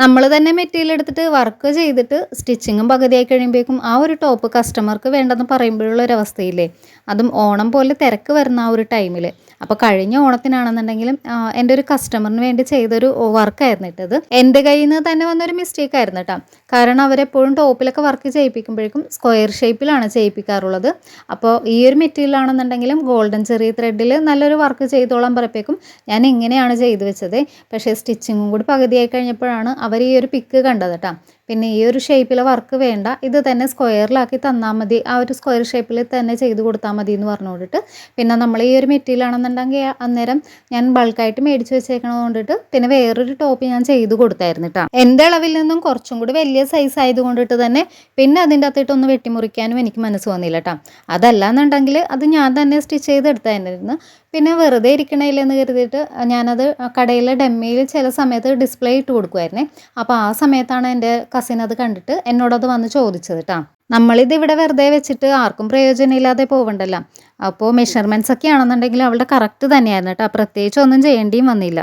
നമ്മൾ തന്നെ മെറ്റീരിയൽ എടുത്തിട്ട് വർക്ക് ചെയ്തിട്ട് സ്റ്റിച്ചിങ്ങും പകുതിയായി കഴിയുമ്പോഴേക്കും ആ ഒരു ടോപ്പ് കസ്റ്റമർക്ക് വേണ്ടെന്ന് പറയുമ്പോഴുള്ള ഒരു അവസ്ഥയില്ലേ, അതും ഓണം പോലെ തിരക്ക് വരുന്ന ആ ഒരു ടൈമിൽ. അപ്പോൾ കഴിഞ്ഞ ഓണത്തിനാണെന്നുണ്ടെങ്കിലും എൻ്റെ ഒരു കസ്റ്റമറിന് വേണ്ടി ചെയ്തൊരു വർക്കായിരുന്നു ഇട്ടത്. എൻ്റെ കയ്യിൽ നിന്ന് തന്നെ വന്നൊരു മിസ്റ്റേക്ക് ആയിരുന്നു കേട്ടോ. കാരണം അവരെപ്പോഴും ടോപ്പിലൊക്കെ വർക്ക് ചെയ്യിപ്പിക്കുമ്പോഴേക്കും സ്ക്വയർ ഷേപ്പിലാണ് ചെയ്യിപ്പിക്കാറുള്ളത്. അപ്പോൾ ഈ ഒരു മെറ്റീരിയൽ ആണെന്നുണ്ടെങ്കിലും ഗോൾഡൻ ചെറിയ ത്രെഡിൽ നല്ലൊരു വർക്ക് ചെയ്തോളാൻ പറയപ്പോഴേക്കും ഞാൻ ഇങ്ങനെയാണ് ചെയ്തു വെച്ചത്. പക്ഷേ സ്റ്റിച്ചിങ്ങും കൂടി പകുതിയായി കഴിഞ്ഞപ്പോഴാണ് അവർ ഈ ഒരു പിക്ക് കണ്ടത് കേട്ടോ. പിന്നെ ഈ ഒരു ഷേപ്പിലെ വർക്ക് വേണ്ട, ഇത് തന്നെ സ്ക്വയറിലാക്കി തന്നാൽ മതി, ആ ഒരു സ്ക്വയർ ഷേപ്പിൽ തന്നെ ചെയ്ത് കൊടുത്താൽ മതി എന്ന് പറഞ്ഞുകൊണ്ടിട്ട് പിന്നെ നമ്മൾ ഈ ഒരു മെറ്റീരിയൽ ആണെന്നുണ്ടെങ്കിൽ അന്നേരം ഞാൻ ബൾക്കായിട്ട് മേടിച്ച് വെച്ചേക്കണത് കൊണ്ടിട്ട് പിന്നെ വേറൊരു ടോപ്പ് ഞാൻ ചെയ്ത് കൊടുത്തായിരുന്നു കേട്ടോ. എൻ്റെ അളവിൽ നിന്നും കുറച്ചും കൂടി വലിയ സൈസ് ആയതുകൊണ്ടിട്ട് തന്നെ പിന്നെ അതിൻ്റെ അകത്തിട്ടൊന്ന് വെട്ടിമുറിക്കാനും എനിക്ക് മനസ്സ് വന്നില്ല കേട്ടോ. അതല്ലാന്നുണ്ടെങ്കിൽ അത് ഞാൻ തന്നെ സ്റ്റിച്ച് ചെയ്തെടുത്തായിരുന്നു. പിന്നെ വെറുതെ ഇരിക്കണേലെന്ന് കരുതിയിട്ട് ഞാനത് കടയിലെ ഡെമ്മയിൽ ചില സമയത്ത് ഡിസ്പ്ലേ ഇട്ട് കൊടുക്കുമായിരുന്നേ. അപ്പോൾ ആ സമയത്താണ് എൻ്റെ കസിൻ അത് കണ്ടിട്ട് എന്നോടത് വന്ന് ചോദിച്ചത് കേട്ടോ. നമ്മളിത് ഇവിടെ വെറുതെ വെച്ചിട്ട് ആർക്കും പ്രയോജനമില്ലാതെ പോവണ്ടല്ലോ. അപ്പോൾ മെഷർമെൻറ്റ്സ് ഒക്കെ ആണെന്നുണ്ടെങ്കിൽ അവളുടെ കറക്റ്റ് തന്നെയായിരുന്നു കേട്ടോ, പ്രത്യേകിച്ച് ഒന്നും ചെയ്യേണ്ടിയും വന്നില്ല.